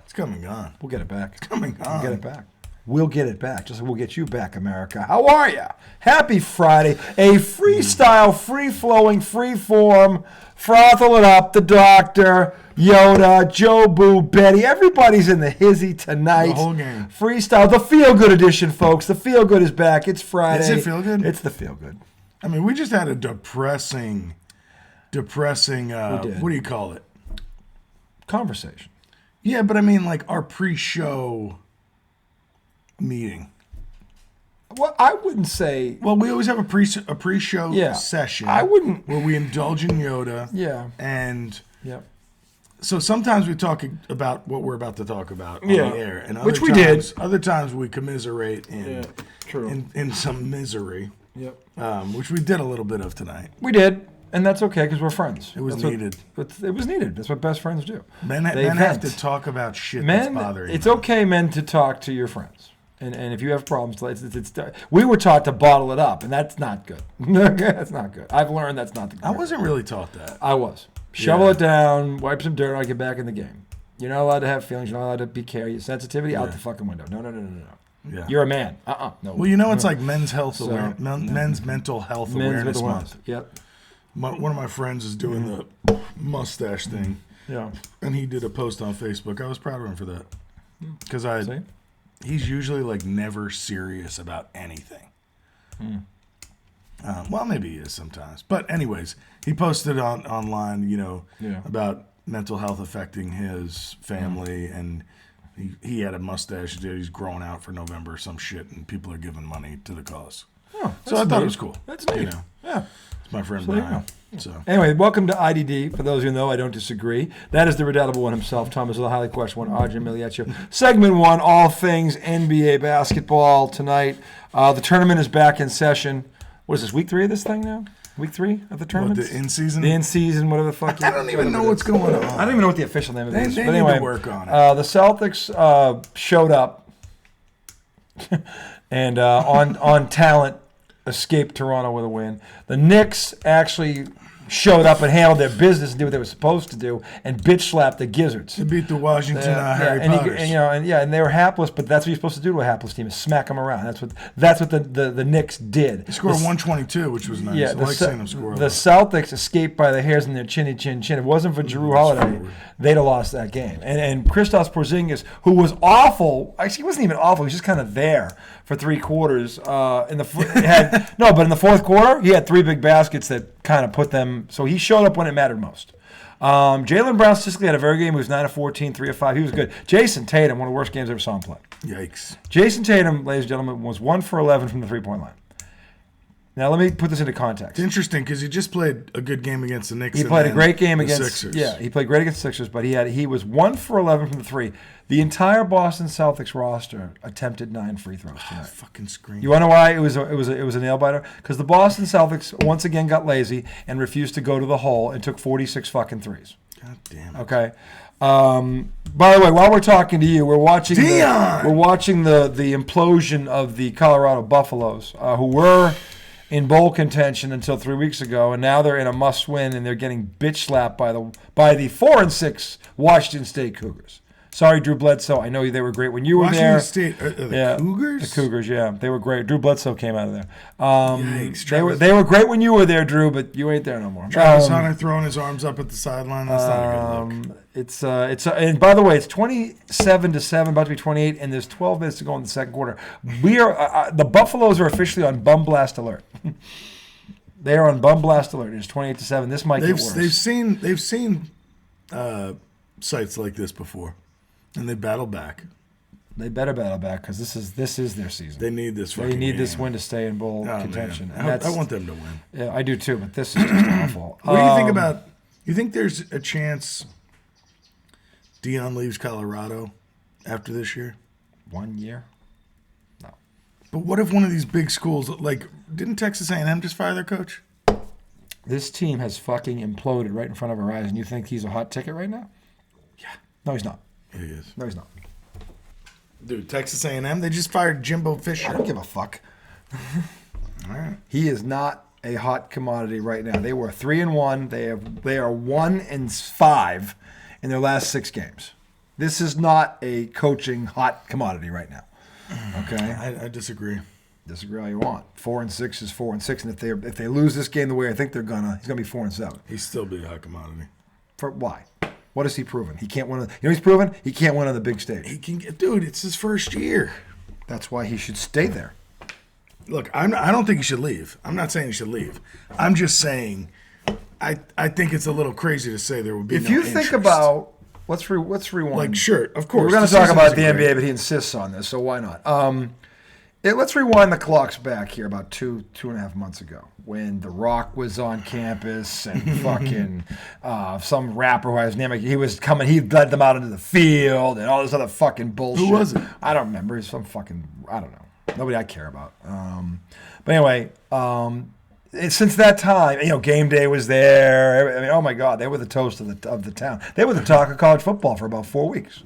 It's come and gone. We'll get it back. It's come and gone. We'll get it back. We'll get it back. Just like we'll get you back, America. How are you? Happy Friday. A freestyle, free-flowing, free-form, frothing it up, the Doctor, Yoda, Joe Boo, Betty. Everybody's in the hizzy tonight. The whole game. Freestyle. The feel-good edition, folks. The feel-good is back. It's Friday. Is it feel-good? It's the feel-good. I mean, we just had a depressing, what do you call it? Conversation. Yeah, but I mean, like our pre-show meeting. Well, I wouldn't say. Well, we always have a pre-show session. I wouldn't. Where we indulge in Yoda. Yeah. And yeah. So sometimes we talk about what we're about to talk about on the air, and which we did. Other times we commiserate true. in some misery. Yep. Which we did a little bit of tonight. We did. And that's okay because we're friends. It was needed. It was needed. That's what best friends do. Men have to talk about shit that's bothering It's them. okay, men, to talk to your friends. And if you have problems, we were taught to bottle it up, and that's not good. That's not good. I've learned that's not the good. I wasn't really taught that. I was. Shovel it down, wipe some dirt, and I get back in the game. You're not allowed to have feelings. You're not allowed to be careful. Your sensitivity out the fucking window. No. Yeah. You're a man. No. Well, it's like men's health men's mental health awareness month. Yep. One of my friends is doing the mustache thing. Yeah. And he did a post on Facebook. I was proud of him for that. Because he's usually like never serious about anything. Well, maybe he is sometimes. But anyways, he posted online, about mental health affecting his family. And he had a mustache that he's growing out for November or some shit. And people are giving money to the cause. Oh, so I thought it was cool. That's neat. Yeah. It's my friend Brian. So anyway, welcome to IDD. For those who know, I don't disagree. That is the redoubtable one himself, Thomas of the highly questioned one, Arjun Miliaccio. Segment 1, all things NBA basketball tonight. The tournament is back in session. What is this, week 3 of this thing now? Week 3 of the tournament? The in-season? The in-season, whatever the fuck. I don't even know what's going on. I don't even know what the official name of it is. They but need anyway, to work on it. The Celtics showed up and on talent escaped Toronto with a win. The Knicks actually showed up and handled their business and did what they were supposed to do and bitch slapped the Gizzards. They beat the Washington Harry Potters. And they were hapless, but that's what you're supposed to do to a hapless team is smack them around. That's what the Knicks did. They scored 122, which was nice. Yeah, I like seeing them score. The Celtics escaped by the hairs in their chinny chin chin. If it wasn't for Jrue Holiday, they'd have lost that game. And Kristaps Porzingis, who was awful, actually he wasn't even awful, he was just kind of there for 3 quarters. But in the fourth quarter, he had 3 big baskets that kind of put them. So he showed up when it mattered most. Jaylen Brown statistically had a very good game. He was 9 of 14, 3 of 5. He was good. Jason Tatum, one of the worst games I ever saw him play. Yikes. Jason Tatum, ladies and gentlemen, was 1 for 11 from the 3-point line. Now, let me put this into context. It's interesting because he just played a good game against the Knicks. He played a great game against the Sixers. Yeah, he played great against the Sixers, but he was 1 for 11 from the 3. The entire Boston Celtics roster attempted 9 free throws tonight. Fucking scream. You want to know why it was a nail biter? Because the Boston Celtics once again got lazy and refused to go to the hole and took 46 fucking threes. God damn it. Okay. By the way, while we're talking to you, we're watching Deion! the implosion of the Colorado Buffaloes, who were in bowl contention until 3 weeks ago, and now they're in a must-win, and they're getting bitch slapped by the 4-6 Washington State Cougars. Sorry, Drew Bledsoe. I know they were great when you were there. Washington State, the Cougars? The Cougars, yeah. They were great. Drew Bledsoe came out of there. Yikes, they were great when you were there, Drew, but you ain't there no more. Travis Hunter throwing his arms up at the sideline. That's not a good look. And by the way, it's 27-7, about to be 28, and there's 12 minutes to go in the second quarter. We are the Buffaloes are officially on bum blast alert. They are on bum blast alert. It's 28-7. This might get worse. They've seen sites like this before. And they battle back. They better battle back because this is their season. They need this. They need this win to stay in bowl contention. And I want them to win. Yeah, I do too. But this is just awful. What do you think about? You think there's a chance Deion leaves Colorado after this year? 1 year? No. But what if one of these big schools, like, didn't Texas A&M just fire their coach? This team has fucking imploded right in front of our eyes, and you think he's a hot ticket right now? Yeah. No, he's not. Yeah, he is. No, he's not. Dude, Texas A&M, they just fired Jimbo Fisher. I don't give a fuck. All right. He is not a hot commodity right now. They were 3-1. They are 1-5 in their last 6 games. This is not a coaching hot commodity right now. Okay, I disagree. Disagree all you want. 4-6 is 4-6, and if they lose this game the way I think he's gonna be 4-7. He's still be a hot commodity. For why? What has he proven? He can't win. He's proven he can't win on the big stage. He can get, dude. It's his first year. That's why he should stay there. Look, I don't think he should leave. I'm not saying he should leave. I'm just saying, I think it's a little crazy to say there would be. If you think about, let's rewind. Like, sure, of course. We're going to talk about the NBA, but he insists on this, so why not? Let's rewind the clocks back here about two and a half months ago when The Rock was on campus and fucking some rapper who I was naming, he was coming, he led them out into the field and all this other fucking bullshit. Who was it? I don't remember. He's some fucking, I don't know. Nobody I care about. But anyway, since that time, game day was there. I mean, oh my God, they were the toast of the town. They were the talk of college football for about 4 weeks.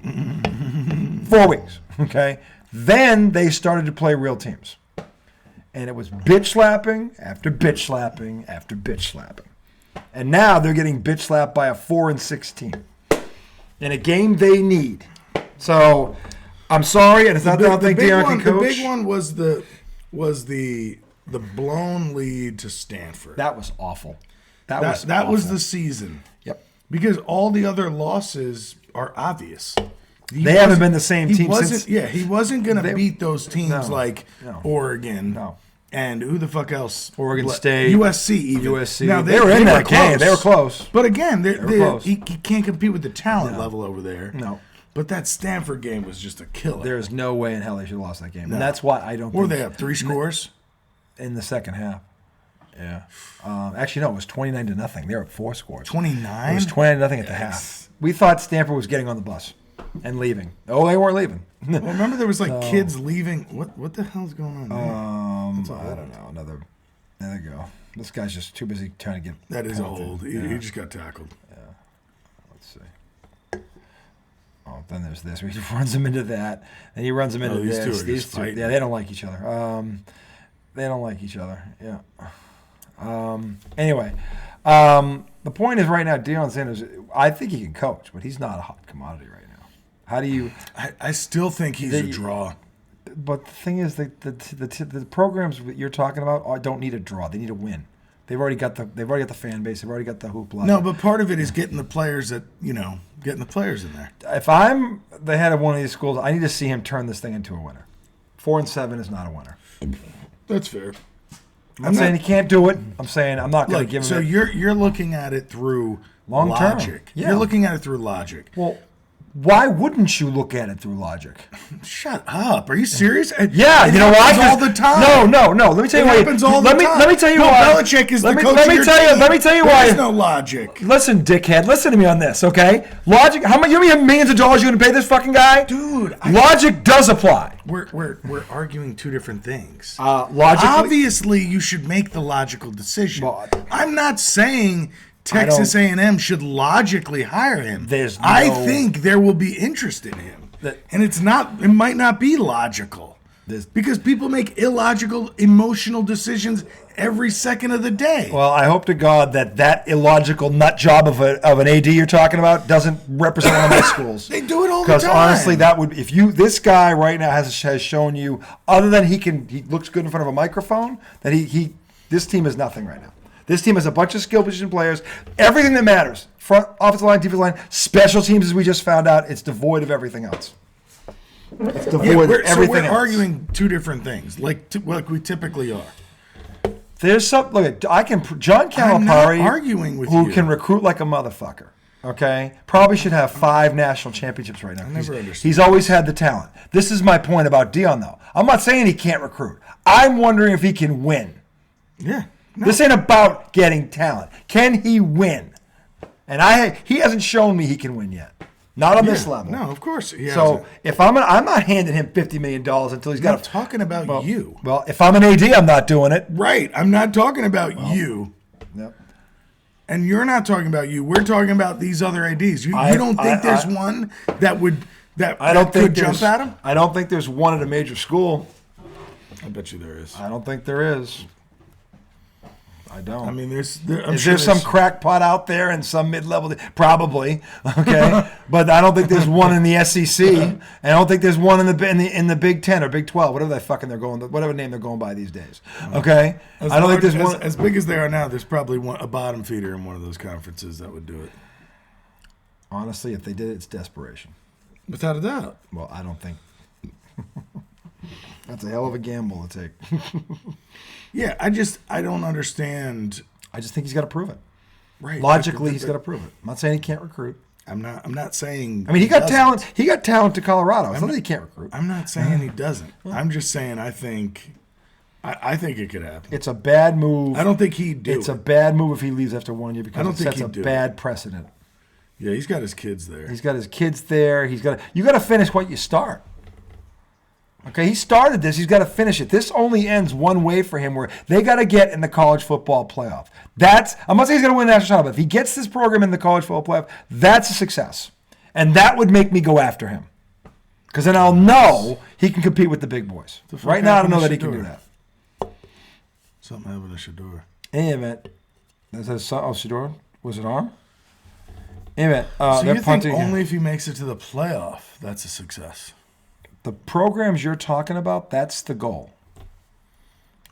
4 weeks, okay? Then they started to play real teams. And it was bitch slapping after bitch slapping after bitch slapping. And now they're getting bitch slapped by a 4-6 team in a game they need. So I'm sorry, and it's not that I don't think Deion can coach. The big one was the blown lead to Stanford. That was awful. That was the season. Yep. Because all the other losses are obvious. They haven't been the same team since. Yeah, he wasn't going to beat those teams like Oregon. No. And who the fuck else? Oregon State. USC even. USC. Now, they were in that game. They were close. But again, they were close. He can't compete with the talent level over there. No. But that Stanford game was just a killer. There's no way in hell they should have lost that game. No. And that's why I don't think. Were they up 3 scores? In the second half. Yeah. Actually, no, it was 29-0. They were up 4 scores. 29? It was 29-0 at the half. We thought Stanford was getting on the bus and leaving. Oh, they weren't leaving. Well, remember there was kids leaving. What the hell's going on there? I don't know. There they go. This guy's just too busy trying to get. That is old. He just got tackled. Yeah. Let's see. Oh, then there's this. He runs him into that, and he runs him into this. These two. Yeah, they don't like each other. They don't like each other. Yeah. Anyway, the point is right now, Deion Sanders, I think he can coach, but he's not a hot commodity right now. How do you? I still think he's a draw. But the thing is, the programs that you're talking about don't need a draw. They need a win. They've already got the fan base. They've already got the hoopla. No, but part of it is getting the players getting the players in there. If I'm the head of one of these schools, I need to see him turn this thing into a winner. 4-7 is not a winner. That's fair. I'm saying he can't do it. I'm saying I'm not going to give him. So you're looking at it through logic. Yeah. You're looking at it through logic. Well, why wouldn't you look at it through logic? Shut up. Are you serious? Yeah, you know why? All the time. No. Let me tell you why. It happens all the time. Let me tell you Bill why. Belichick is the coach of your team. Let me tell you why. There's no logic. Listen, dickhead. Listen to me on this, okay? Logic. How much? You have millions of dollars you're going to pay this fucking guy, dude? Logic does apply. We're arguing two different things. Logically, obviously, you should make the logical decision. I'm not saying Texas A&M should logically hire him. I think there will be interest in him, and it might not be logical because people make illogical, emotional decisions every second of the day. Well, I hope to God that illogical nut job of an AD you're talking about doesn't represent one of my schools. They do it all the time. Because honestly, that would this guy right now has shown you, other than he looks good in front of a microphone, that this team is nothing right now. This team has a bunch of skill position players. Everything that matters. Front, offensive line, defensive line, special teams, as we just found out, it's devoid of everything else. It's devoid of everything else. We're arguing two different things, like we typically are. There's some. Look, John Calipari, I'm not arguing with who can recruit like a motherfucker. Okay, probably should have 5 national championships right now. He's always had the talent. This is my point about Deion, though. I'm not saying he can't recruit. I'm wondering if he can win. Yeah. No. This ain't about getting talent. Can he win? And he hasn't shown me he can win yet. Not on this level. No, of course. So if I'm not handing him $50 million until he's got. I'm talking about you. Well, if I'm an AD, I'm not doing it. Right. I'm not talking about you. Yep. And you're not talking about you. We're talking about these other ADs. You don't think there's one that could jump at him? I don't think there's one at a major school. I bet you there is. I don't think there is. I don't. I mean, is there some crackpot out there and some mid-level? Probably. Okay. but I don't think there's one in the SEC, and I don't think there's one in the Big 10 or Big 12, whatever whatever name they're going by these days. Okay, I don't think there's one as big as they are now. There's probably a bottom feeder in one of those conferences that would do it. Honestly, if they did it, it's desperation. Without a doubt. Well, I don't think. That's a hell of a gamble to take. Yeah, I don't understand. I just think he's got to prove it. Right. Logically, he's got to prove it. I'm not saying he can't recruit. I'm not saying. I mean, he got talent. He got talent to Colorado. It's not that he can't recruit. I'm not saying he doesn't. I'm just saying I think it could happen. It's a bad move. I don't think he'd do it. It's a bad move if he leaves after 1 year because it sets a bad precedent. Yeah, he's got his kids there. He's got his kids there. You got to finish what you start. Okay, he started this. He's got to finish it. This only ends one way for him, where they got to get in the college football playoff. I'm not saying he's going to win the national title, but if he gets this program in the college football playoff, that's a success. And that would make me go after him. Because then I'll know he can compete with the big boys. Right now, I don't know that he can do that. Something happened to Shedeur. In any event, Shedeur? Was it arm? In any event, so they're you punting think only if he makes it to the playoff, that's a success? The programs you're talking about, that's the goal.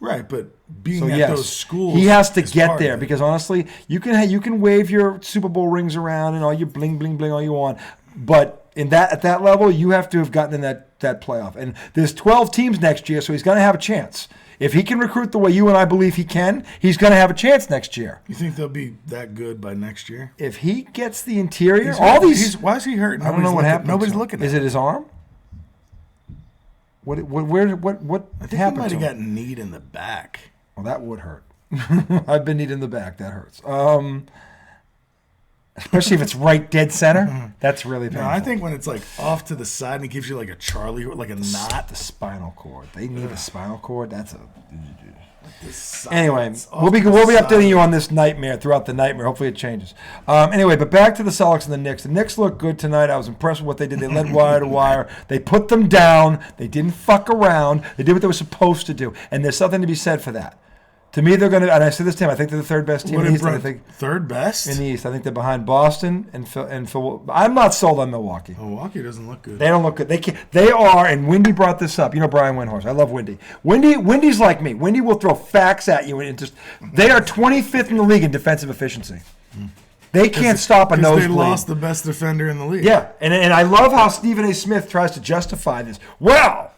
Right, but being at those schools, he has to get there because honestly, you can wave your Super Bowl rings around and all your bling bling bling all you want, but at that level, you have to have gotten in that playoff. And there's 12 teams next year, so he's going to have a chance. If he can recruit the way you and I believe he can, he's going to have a chance next year. You think they'll be that good by next year? If he gets the interior, why is he hurt? I don't know what happened. Nobody's looking at Is it his arm? What I think happened? He might to have him? gotten kneed in the back. Well, that would hurt. I've been kneed in the back. That hurts. Especially if it's right dead center. That's really painful. No, I think when it's like off to the side and it gives you like a Charlie, like a knot. The spinal cord. They need a spinal cord. That's a. Anyway, we'll be updating you on this nightmare throughout the nightmare. Hopefully it changes. Anyway, but back to the Celtics and the Knicks. The Knicks look good tonight. I was impressed with what they did. They led wire to wire. They put them down. They didn't fuck around. They did what they were supposed to do. And there's something to be said for that. To me, they're going to, and I said this team, I think they're the third best team in the East. I think third best? In the East. I think they're behind Boston and Phil. I'm not sold on Milwaukee. Milwaukee doesn't look good. They don't look good. They are, and Wendy brought this up. You know Brian Windhorst. I love Wendy. Wendy's like me. Wendy will throw facts at you. They are 25th in the league in defensive efficiency. They can't stop a nosebleed. They lost the best defender in the league. Yeah, and I love how Stephen A. Smith tries to justify this. Well,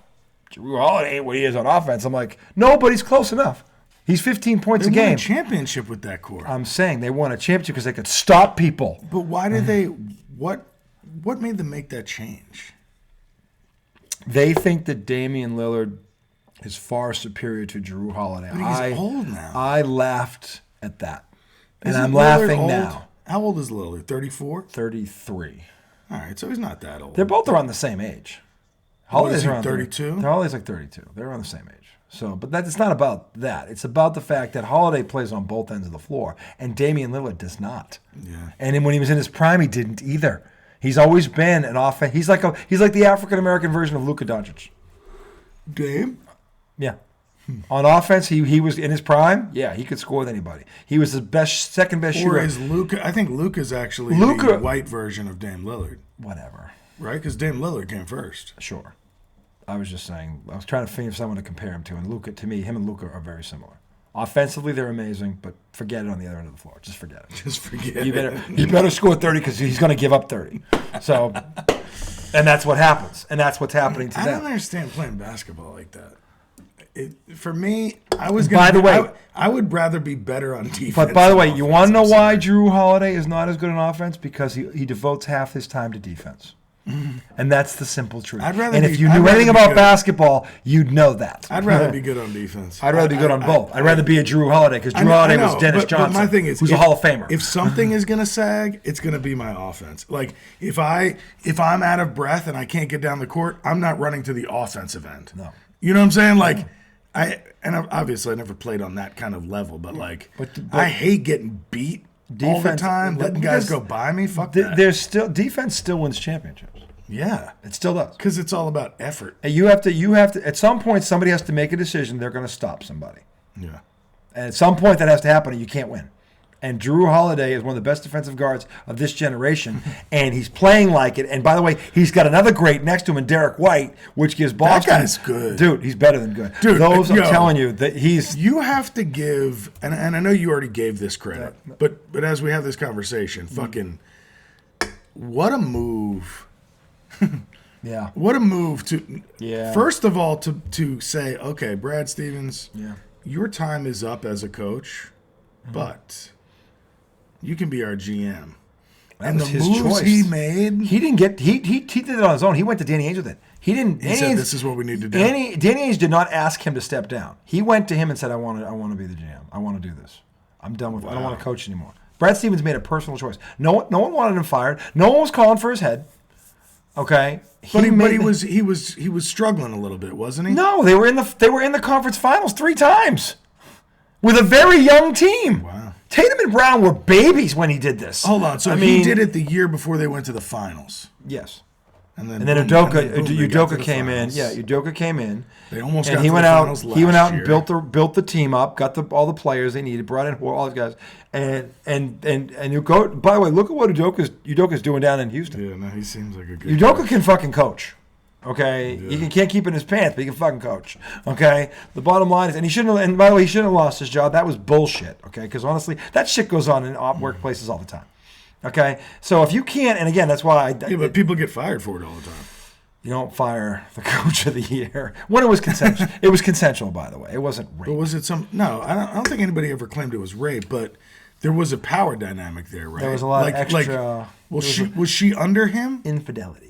Jrue Holiday ain't what he is on offense. I'm like, no, but he's close enough. He's 15 points a game. They won a championship with that core. I'm saying they won a championship because they could stop people. But why did they? What made them make that change? They think that Damian Lillard is far superior to Jrue Holiday. But he's old now. I laughed at that, and I'm laughing now. How old is Lillard? 34? 33. All right, so he's not that old. They're both around the same age. Holiday's around 32. Holiday's like 32. They're around the same age. So, but it's not about that. It's about the fact that Holiday plays on both ends of the floor, and Damian Lillard does not. Yeah. And then when he was in his prime, he didn't either. He's always been an offense. He's like the African American version of Luka Doncic. Dame? Yeah. On offense, he was in his prime. Yeah, he could score with anybody. He was the second best shooter. Or is Luka? I think Luka's actually the white version of Dame Lillard. Whatever. Right? Because Dame Lillard came first. Sure. I was just saying, I was trying to think of someone to compare him to, and Luka, to me, him and Luka are very similar. Offensively, they're amazing, but forget it on the other end of the floor. Just forget it. Just forget it. You better score 30 because he's going to give up 30. So, and that's what happens, and that's what's happening to them. I don't understand playing basketball like that. For me, I would rather be better on defense. But by the way, you want to know why Jrue Holiday is not as good on offense? Because he devotes half his time to defense. Mm-hmm. And that's the simple truth. If you knew anything about basketball, you'd know that. I'd rather be good on defense. I'd rather be good on both. I'd rather be a Jrue Holiday because Jrue Holiday was Dennis Johnson, but my thing is, who's a Hall of Famer. If something is going to sag, it's going to be my offense. Like if I'm out of breath and I can't get down the court, I'm not running to the offensive end. No. You know what I'm saying? Like obviously I never played on that kind of level, but I hate getting beat all the time, letting guys go by me. Fuck that. Defense still wins championships. Yeah, it still does because it's all about effort. And you have to. At some point, somebody has to make a decision. They're going to stop somebody. Yeah, and at some point that has to happen, and you can't win. And Drew Holiday is one of the best defensive guards of this generation, and he's playing like it. And by the way, he's got another great next to him in Derek White, which gives Boston. That guy's good. Dude, he's better than good. Dude, I'm telling you, that he's... You have to give, and I know you already gave this credit, but as we have this conversation, fucking, what a move. Yeah. What a move to, Yeah. first of all, to say, okay, Brad Stevens, Yeah. your time is up as a coach, but you can be our GM. That and was the his moves choice. he made. He didn't get. He did it on his own. He went to Danny Ainge with it. He didn't. He said, "This is what we need to do." Danny Ainge did not ask him to step down. He went to him and said, "I want to be the GM. I want to do this. I'm done with. I don't want to coach anymore." Brad Stevens made a personal choice. No one wanted him fired. No one was calling for his head. Okay, But he was struggling a little bit, wasn't he? No, they were in the conference finals 3 times with a very young team. Wow. Tatum and Brown were babies when he did this. Hold on. So he did it the year before they went to the finals. Yes. And then Udoka came in. Yeah, Udoka came in. They almost and got he to went the out. finals He went out last and built the team up. Got all the players they needed. Brought in all these guys. And Udoka. By the way, look at what Udoka's doing down in Houston. Yeah, no, he seems like a good. Udoka can fucking coach. Okay, he can't keep it in his pants, but he can fucking coach. Okay, the bottom line is, and he shouldn't. And by the way, he shouldn't have lost his job. That was bullshit. Okay, because honestly, that shit goes on in workplaces all the time. Okay, so if you can't, and again, that's why but people get fired for it all the time. You don't fire the coach of the year when it was consensual. It was consensual, by the way. It wasn't rape. But was it some? No, I don't think anybody ever claimed it was rape, but there was a power dynamic there, right? There was a lot of extra. Was she under him? Infidelity.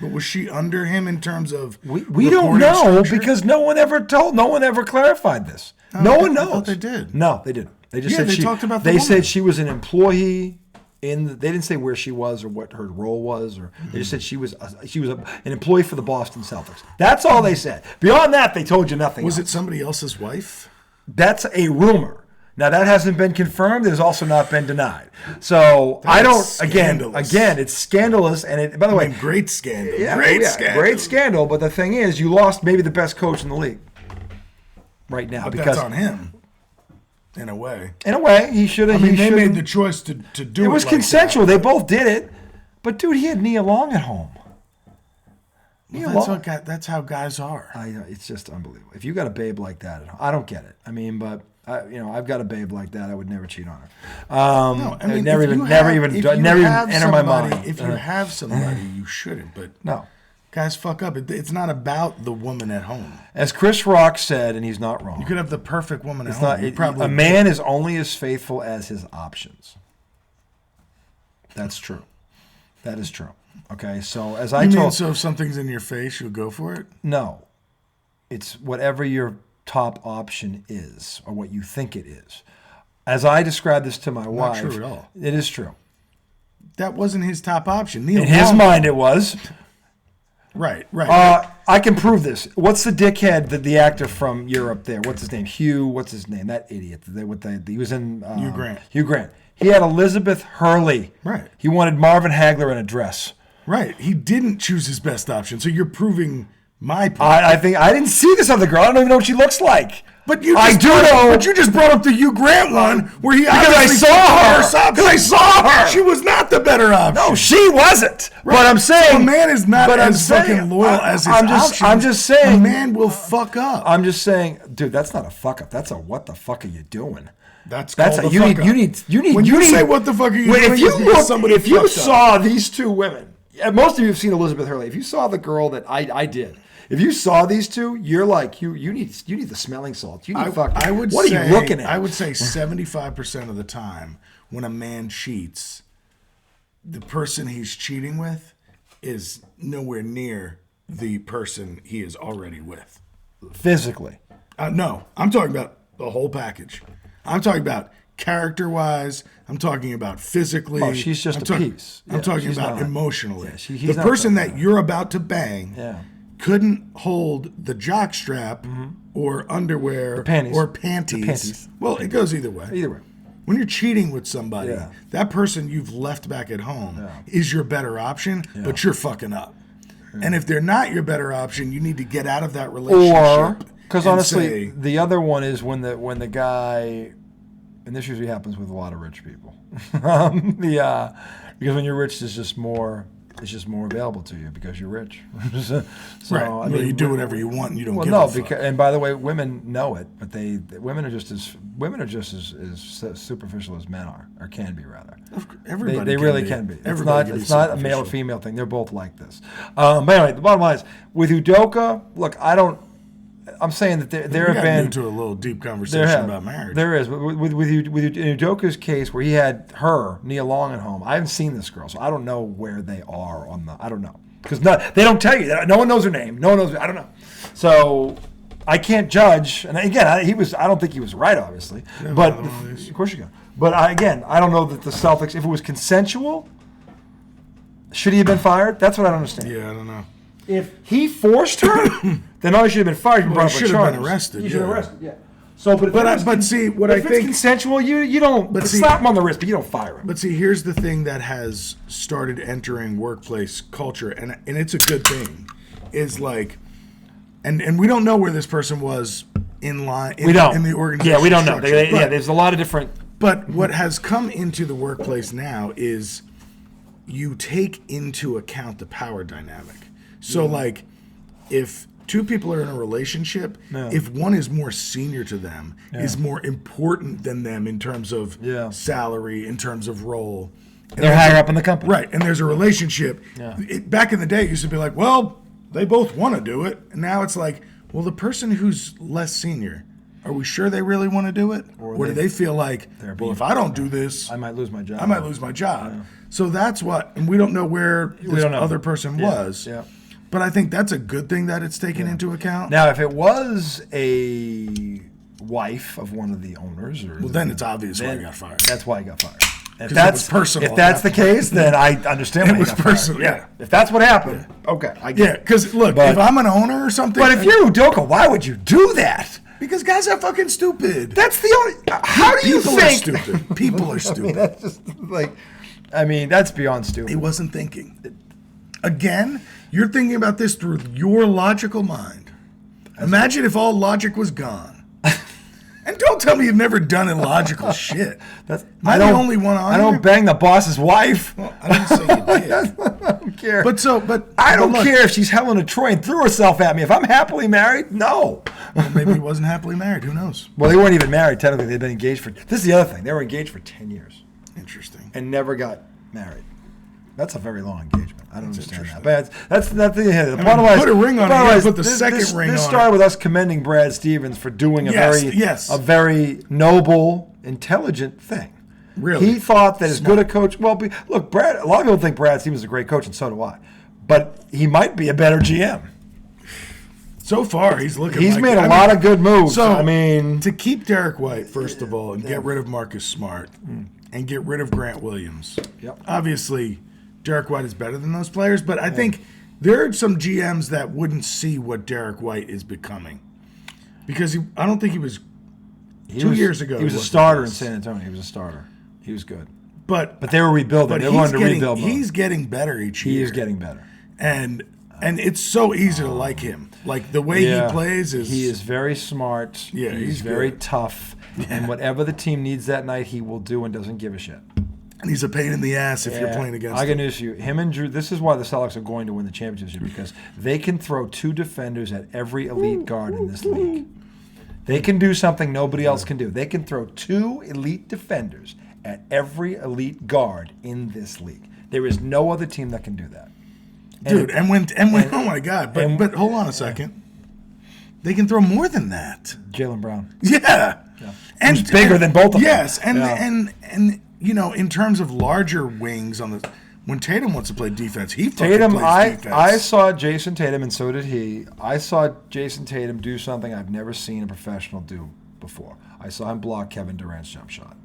But was she under him in terms of we don't know structure? because no one ever clarified this. No one knows. I thought they did. No, they didn't. They just said they talked about the They woman. said she was an employee. They didn't say where she was or what her role was, or they just said she was an employee for the Boston Celtics. That's all they said. Beyond that, they told you nothing. Was it somebody else's wife? That's a rumor. Now that hasn't been confirmed. It has also not been denied. So I don't. Scandalous. Again, it's scandalous. And by the way, great scandal. yeah, Great scandal. But the thing is, you lost maybe the best coach in the league right now. But because that's on him, in a way. In a way, he should have. I mean, they made the choice to do it. It was like consensual. that. They both did it. But dude, he had Nia Long at home. Well, that's how guys are. It's just unbelievable. If you got a babe like that at home, I don't get it. I mean, but. I've got a babe like that. I would never cheat on her. No, I mean, never even enter my mind. If you have somebody, you shouldn't. But no, guys, fuck up. It's not about the woman at home. As Chris Rock said, and he's not wrong. You could have the perfect woman at home. A man is only as faithful as his options. That's true. That is true. Okay, so as I told, so if something's in your face, you'll go for it. No, it's whatever your top option is, or what you think it is. As I described this to my wife, not true at all. It is true. That wasn't his top option. In his mind, it was. Right. I can prove this. What's the dickhead, the actor from Europe there? What's his name? Hugh. What's his name? That idiot. He was in. Hugh Grant. Hugh Grant. He had Elizabeth Hurley. Right. He wanted Marvin Hagler in a dress. Right. He didn't choose his best option. So you're proving my point. I think I didn't see this other girl. I don't even know what she looks like. But you just brought up the Hugh Grant one where he because I saw her. Because I saw her. She was not the better option. No, she wasn't. Right. But I'm saying so a man is not as fucking loyal as his options. I'm just saying a man will fuck up. I'm just saying, dude, that's not a fuck up. That's a what the fuck are you doing? That's a you need. When you say what the fuck are you doing? If you saw these two women, most of you have seen Elizabeth Hurley. If you saw the girl that I did. If you saw these two, you're like you need the smelling salts. You need what are you looking at? I would say 75% of the time when a man cheats, the person he's cheating with is nowhere near the person he is already with. Physically. No, I'm talking about the whole package. I'm talking about character-wise. I'm talking about physically. Oh, she's just a piece. I'm talking about emotionally. Yeah, the person that you're about to bang. Yeah. Couldn't hold the jockstrap or underwear or panties. Well, it goes either way. Either way. When you're cheating with somebody, that person you've left back at home is your better option, but you're fucking up. Yeah. And if they're not your better option, you need to get out of that relationship. Or, because honestly, the other one is when the guy and this usually happens with a lot of rich people. Because when you're rich, there's just more. It's just more available to you because you're rich. So, right. I mean, you do whatever you want and you don't give no, a fuck. because, and by the way, women know it, but women are just as superficial as men are, or can be rather. Everybody they really can be. It's not a male or female thing. They're both like this. But anyway, the bottom line is with Udoka. Look, I'm saying that there have been into a little deep conversation about marriage. There is, but with Udoka's case, where he had her Nia Long at home. I haven't seen this girl, so I don't know where they are on the. I don't know because they don't tell you. No one knows her name. No one knows. I don't know. So I can't judge. And again, I don't think he was right, obviously. But of course you can. But I don't know that the Celtics, if it was consensual, should he have been fired? That's what I don't understand. Yeah, I don't know. If he forced her, then he should have been fired. He should have been arrested. He should have been arrested. Yeah. So, but see, what I think, if it's consensual, you don't slap him on the wrist, but you don't fire him. But see, here's the thing that has started entering workplace culture, and it's a good thing, is like, and we don't know where this person was in line. In the organization. Yeah, we don't know. There's a lot of different. But what has come into the workplace now is you take into account the power dynamic. So, like, if two people are in a relationship, if one is more senior to them, is more important than them in terms of salary, in terms of role. They're higher up in the company. Right, and there's a relationship. Yeah. Back in the day, it used to be like, well, they both want to do it. And now it's like, well, the person who's less senior, are we sure they really want to do it? Or do they feel like, well, if I don't do this, I might lose my job. Yeah. So that's what, and we don't know where this other person was. Yeah. But I think that's a good thing that it's taken into account. Now, if it was a wife of one of the owners, then it's obvious why he got fired. That's why he got fired. If that's personal. If that's the case, then I understand why he got personal. Fired. Yeah. If that's what happened, okay, I get it. Because look, if I'm an owner or something, but if you're Udoka, why would you do that? Because guys are fucking stupid. That's the only. How do you think? People are stupid. People are stupid. That's just like, that's beyond stupid. He wasn't thinking. Again, you're thinking about this through your logical mind. Imagine if all logic was gone. And don't tell me you've never done illogical shit. Am I the only one on I don't bang the boss's wife. Well, I didn't say you did. I don't care. But I don't care if she's Helena Troy and threw herself at me. If I'm happily married, no. Well, maybe he wasn't happily married. Who knows? Well, they weren't even married. Technically, they'd been engaged for. This is the other thing. They were engaged for 10 years. Interesting. And never got married. That's a very long engagement. I don't understand that. But that's the bottom line. Put a ring on it. Put the second ring on it. This started with us commending Brad Stevens for doing a very noble, intelligent thing. Really, he thought that as good a coach. Well, look, Brad. A lot of people think Brad Stevens is a great coach, and so do I. But he might be a better GM. So far, he's looking. He's made a lot of good moves. So to keep Derek White, first of all, and get rid of Marcus Smart, and get rid of Grant Williams. Yep. Obviously, Derek White is better than those players, but I think there are some GMs that wouldn't see what Derek White is becoming. Because I don't think he was 2 years ago. He was a starter in San Antonio. He was a starter. He was good. But they were rebuilding. They wanted to rebuild. He's getting better each year. He is getting better. And it's so easy to like him. Like the way he plays is. He is very smart. Yeah, he's very tough. Yeah. And whatever the team needs that night, he will do and doesn't give a shit. And he's a pain in the ass if you're playing against him. I got news for you. Him and Drew, this is why the Celtics are going to win the championship, because they can throw two defenders at every elite guard in this league. They can do something nobody else can do. They can throw two elite defenders at every elite guard in this league. There is no other team that can do that. Dude, and when oh my God, but hold on a second. They can throw more than that. Jaylen Brown. Yeah. And he's bigger than both of them. Yes, and you know, in terms of larger wings on the when Tatum wants to play defense, he plays defense. I saw Jason Tatum, and so did he. I saw Jason Tatum do something I've never seen a professional do before. I saw him block Kevin Durant's jump shot.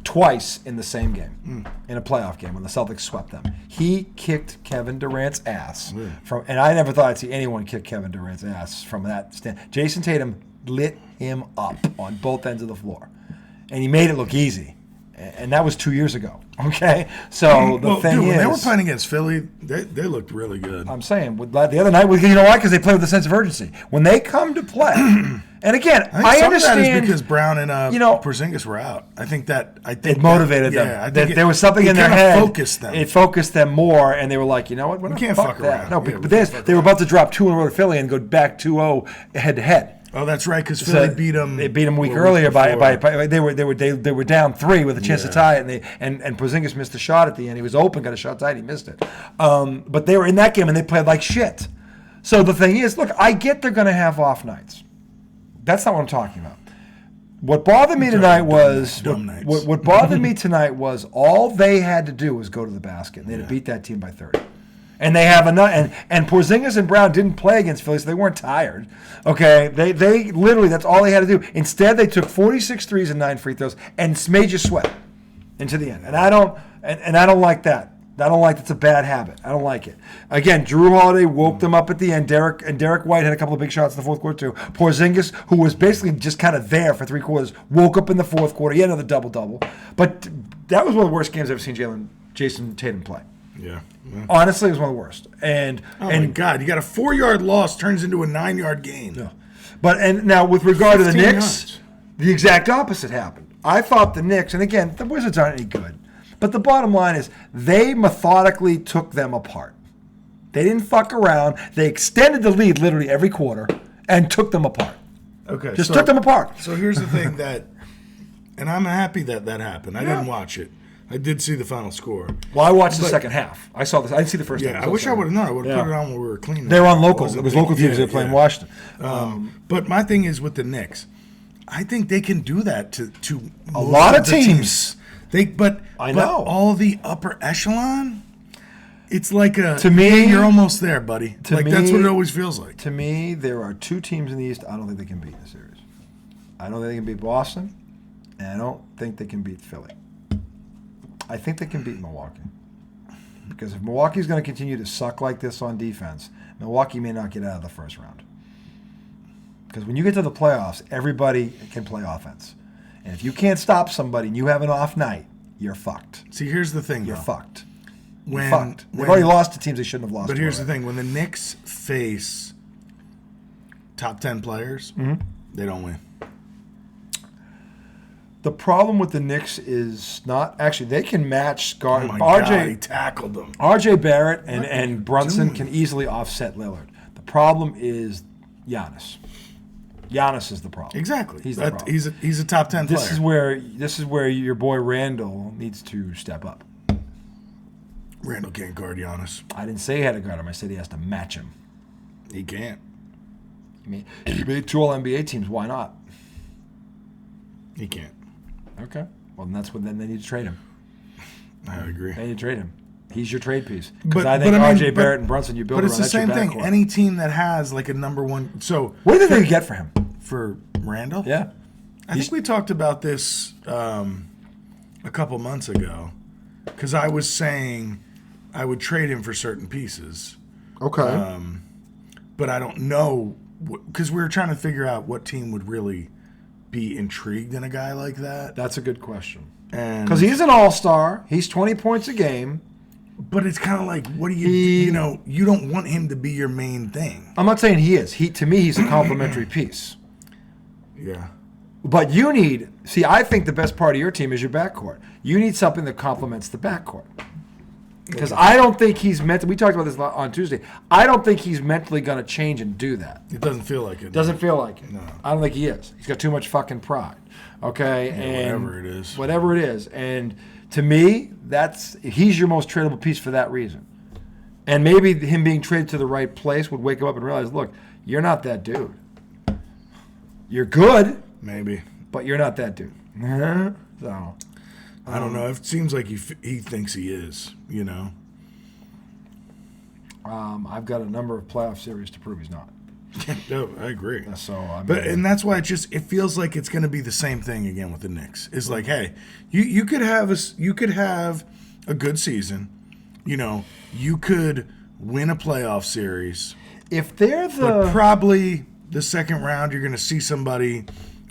Twice in the same game, in a playoff game when the Celtics swept them. He kicked Kevin Durant's ass. And I never thought I'd see anyone kick Kevin Durant's ass from that stand. Jason Tatum lit him up on both ends of the floor. And he made it look easy. And that was 2 years ago. Okay? So the thing is, when they were playing against Philly, they looked really good. I'm saying, the other night, you know why? Because they play with a sense of urgency. When they come to play, And again, I I understand. Some of that is understand because Brown and Porzingis were out. I think it motivated them. Yeah, I think there was something in their head. Focused them. It focused them more, and they were like, you know what? We can't fuck that. around. No, but they were about to drop 2 in a row to Philly and go back 2-0 head to head. Oh, that's right, because Philly beat them. They beat them a week earlier by they were down 3 with a chance to tie it, and Porzingis missed a shot at the end. He was open, got a shot tight, he missed it. But they were in that game and they played like shit. So the thing is, look, I get they're going to have off nights. That's not what I'm talking about. What bothered me tonight was what bothered me tonight was all they had to do was go to the basket. And they had to beat that team by 30. And they have enough. And Porzingis and Brown didn't play against Philly, so they weren't tired. Okay, they literally, that's all they had to do. Instead, they took 46 threes and 9 free throws and made you sweat into the end. And I don't like that. I don't like that's a bad habit. I don't like it. Again, Drew Holiday woke them up at the end. Derek White had a couple of big shots in the fourth quarter too. Porzingis, who was basically just kind of there for 3 quarters, woke up in the fourth quarter. He had another double-double. But that was one of the worst games I've ever seen Jason Tatum play. Yeah. Honestly, it was one of the worst. My God, you got a 4-yard loss turns into a 9-yard gain. No. But now with regard to the Knicks, yards. The exact opposite happened. I thought the Knicks, and again, the Wizards aren't any good. But the bottom line is they methodically took them apart. They didn't fuck around. They extended the lead literally every quarter and took them apart. Okay. Just took them apart. So here's the thing and I'm happy that happened. I didn't watch it. I did see the final score. Well, I watched the second half. I saw this. I didn't see the first half. Yeah, I wish I would have known. I would have put it on when we were cleaning. They were on locals. It was local teams that were playing Washington. But my thing is with the Knicks, I think they can do that to a lot of teams. But I know all the upper echelon. It's like to me, you're almost there, buddy. That's what it always feels like. To me, there are 2 teams in the East I don't think they can beat in the series. I don't think they can beat Boston, and I don't think they can beat Philly. I think they can beat Milwaukee. Because if Milwaukee's going to continue to suck like this on defense, Milwaukee may not get out of the first round. Because when you get to the playoffs, everybody can play offense. And if you can't stop somebody and you have an off night, you're fucked. See, here's the thing, You're fucked. They've already lost to teams they shouldn't have lost to. But here's the already. thing. When the Knicks face top 10 players, they don't win. The problem with the Knicks is not actually they can match guard. Oh my God, he tackled them. RJ Barrett and Brunson can easily offset Lillard. The problem is Giannis. Giannis is the problem. Exactly. He's the problem. He's a top 10 player. This is where your boy Randall needs to step up. Randall can't guard Giannis. I didn't say he had to guard him. I said he has to match him. He can't. He made 2 All-NBA teams. Why not? He can't. Okay. Well, then they need to trade him. I agree. They need to trade him. He's your trade piece. Because I think RJ Barrett and Brunson, you build around. But it's the same thing. Any team that has like a number one. So what do they get for him? For Randall? Yeah. I think we talked about this a couple months ago. Because I was saying I would trade him for certain pieces. Okay. But I don't know. Because we were trying to figure out what team would really be intrigued in a guy like that. That's a good question. Because he's an all-star. He's 20 points a game. But it's kind of like, what do you don't want him to be your main thing. I'm not saying he is. To me, he's a complimentary piece. Yeah. But you need, I think the best part of your team is your backcourt. You need something that complements the backcourt. Because I don't think he's we talked about this on Tuesday. I don't think he's mentally going to change and do that. It doesn't feel like it. Doesn't feel like it. No. I don't think he is. He's got too much fucking pride. Okay? Yeah, and whatever it is. And to me, he's your most tradable piece for that reason. And maybe him being traded to the right place would wake him up and realize, look, you're not that dude. You're good. Maybe. But you're not that dude. So... I don't know. It seems like he thinks he is, I've got a number of playoff series to prove he's not. No, I agree. So, and that's why it feels like it's going to be the same thing again with the Knicks. It's like, hey, you could have a good season, you could win a playoff series. If they're but probably the second round, you're going to see somebody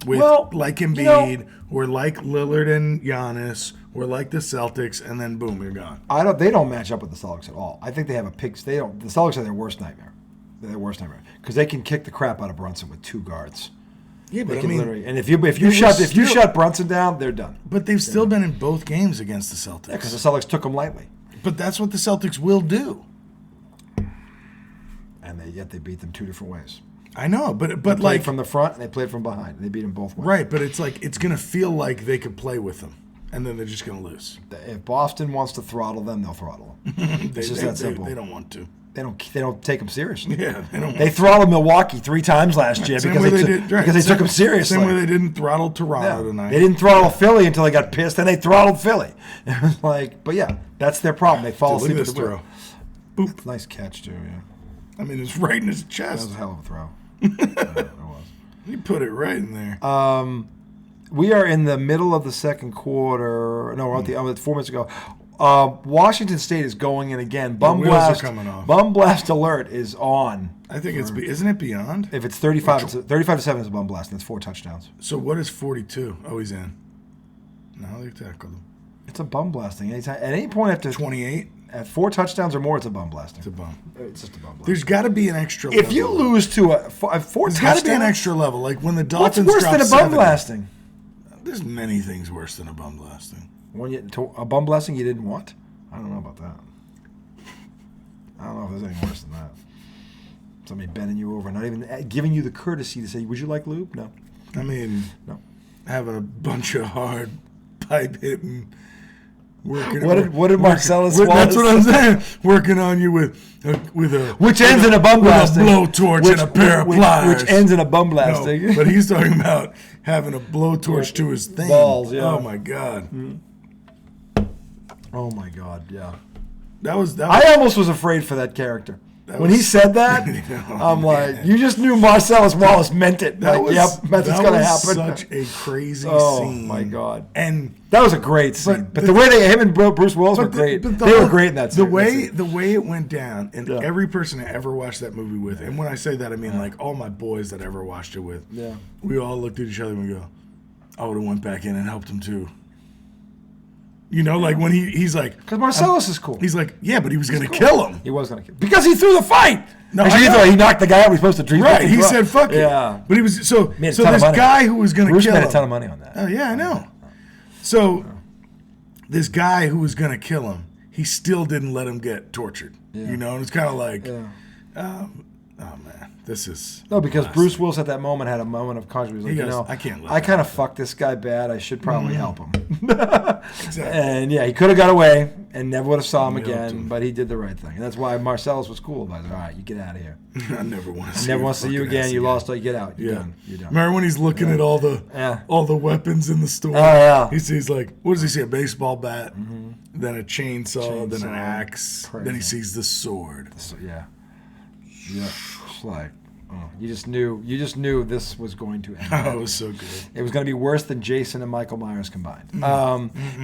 with like Embiid or like Lillard and Giannis or like the Celtics, and then boom, you're gone. They don't match up with the Celtics at all. I think they have a pick. The Celtics are their worst nightmare. They're their worst nightmare because they can kick the crap out of Brunson with 2 guards. Yeah, but They I can mean, literally, and if you shut Brunson down, they're done. But they've still been in both games against the Celtics. Yeah, because the Celtics took them lightly. But that's what the Celtics will do. And yet they beat them two different ways. I know, but they played like from the front and they played from behind. They beat them both ways. Right, but it's like it's gonna feel like they could play with them, and then they're just gonna lose. If Boston wants to throttle them, they'll throttle them. It's just that simple. They don't want to. They don't take them seriously. Yeah, they don't. They throttled Milwaukee 3 times last year because they took them seriously. Same way they didn't throttle Toronto tonight. They didn't throttle Philly until they got pissed, and they throttled Philly. It was like, but yeah, that's their problem. They fall asleep at the wheel. Boop. Nice catch too. Yeah. I mean, it's right in his That chest. was a hell of a throw. It was. You put it right in there. We are in the middle of the second quarter. No, we're at the 4 minutes ago. Washington State is going in again. Bum blast coming off. Bum blast alert is on. I think isn't it beyond? If it's 35 to 7 is a bum blast, and it's 4 touchdowns. So what is 42? Oh, he's in. Now they tackled him. It's a bum blasting. Anytime, at any point after 28. At 4 touchdowns or more, it's a bum blasting. It's a bum. It's just a bum blast. There's got to be an extra level. If you lose to a 4 touchdowns, there's got to be an extra level. Like when the Dolphins what's worse than a bum blasting? There's many things worse than a bum blasting. A bum blasting you didn't want? I don't know about that. I don't know if there's anything worse than that. Somebody bending you over, not even giving you the courtesy to say, "Would you like lube?" No. I mean, no. Having a bunch of hard pipe hitting. What did Marcellus Wallace? That's what I'm saying. Working on you with a which ends in a bum blasting, a blowtorch and a pair of pliers, which ends in a bum blasting. No, but he's talking about having a blowtorch to his thing. Balls, yeah. Oh my god. Oh my god, yeah. That was. I almost was afraid for that character. When he said that, I'm like, you just knew Marcellus Wallace meant it. Yep, that's what's going to happen. Such a crazy scene. Oh my god! And that was a great scene. But the way him and Bruce Willis were great. They were great in that scene. The way it went down, and every person I ever watched that movie with, and when I say that, I mean like all my boys that I ever watched it with. Yeah. We all looked at each other and we go, I would have went back in and helped him too. You know, like when he's like... Because Marcellus is cool. He's like, yeah, but he was going to kill him. He was going to kill him. Because he threw the fight. No, he knocked the guy out. He was supposed to drink. Right, he said, fuck it. Yeah. But he was... So this guy who was going to kill him... Bruce made a ton of money on that. Oh, yeah, I know. So this guy who was going to kill him, he still didn't let him get tortured. Yeah. You know, and it's kind of like... oh, man. This is... No, because Bruce Willis at that moment had a moment of conscience. He goes, I can't I kind of fucked this guy bad. I should probably help him. Exactly. And yeah, he could have got away and never would have saw him again, but he did the right thing. And that's why Marcellus was cool about it. All right, you get out of here. I never want to see you. Never want to see you again. You lost. You get out. You're done. You're done. Remember when he's looking at all the weapons in the store? Oh, yeah. He sees like, what does he see? A baseball bat, then a chainsaw, then an axe, then he sees the sword. Yeah. Yeah. It's like, you just knew this was going to end. Oh, it was so good. It was going to be worse than Jason and Michael Myers combined.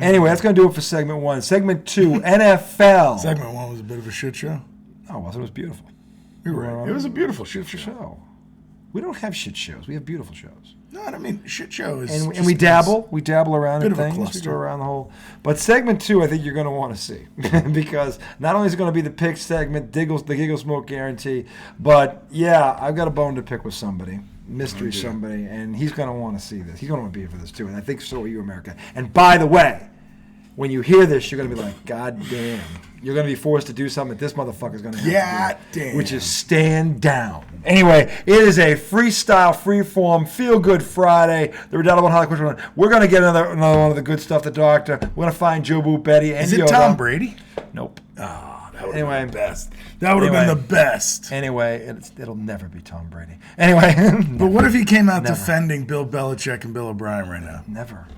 Anyway, that's going to do it for segment 1. Segment 2, NFL. Segment 1 was a bit of a shit show. Oh, well, it was beautiful. You're right. It was a beautiful shit show. We don't have shit shows. We have beautiful shows. No, I mean, shit show is... And we dabble. We dabble around in things. We go around the whole... But segment 2, I think you're going to want to see. Because not only is it going to be the pick segment, the Giggle Smoke Guarantee, but, yeah, I've got a bone to pick with somebody. Mystery somebody. And he's going to want to see this. He's going to want to be here for this, too. And I think so are you, America. And by the way, when you hear this, you're going to be like, God damn. You're going to be forced to do something that this motherfucker's going to have to do. Damn. Which is stand down. Anyway, it is a freestyle, freeform, feel-good Friday. The Redoubtable Hollywood One. We're going to get another one of the good stuff, the doctor. We're going to find Joe Boo Betty and Is it Tom Brady? Nope. Oh, that would have been the best. That would have been the best. Anyway, it'll never be Tom Brady. Anyway. But what if he came out defending Bill Belichick and Bill O'Brien right now? Never.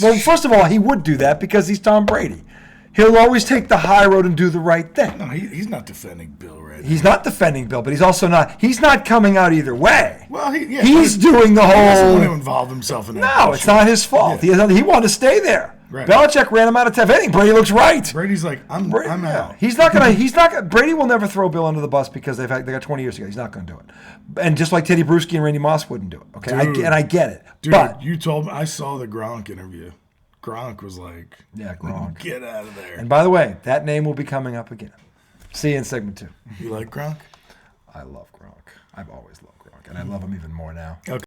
Well, first of all, he would do that because he's Tom Brady. He'll always take the high road and do the right thing. No, he's not defending Bill right now. He's not defending Bill, but he's also not. He's not coming out either way. Well, he's doing the whole. He doesn't want to involve himself in that. No, it's not his fault. Yeah. He wanted to stay there. Right. Belichick ran him out of town. If anything, Brady looks right. Brady's like, I'm out. He's not gonna. Brady will never throw Bill under the bus because they got 20 years together. He's not gonna do it. And just like Teddy Bruschi and Randy Moss wouldn't do it. Okay, I get it. Dude, but you told me. I saw the Gronk interview. Gronk was like, Gronk. Get out of there. And by the way, that name will be coming up again. See you in segment 2. You like Gronk? I love Gronk. I've always loved Gronk, and I love him even more now. Okay.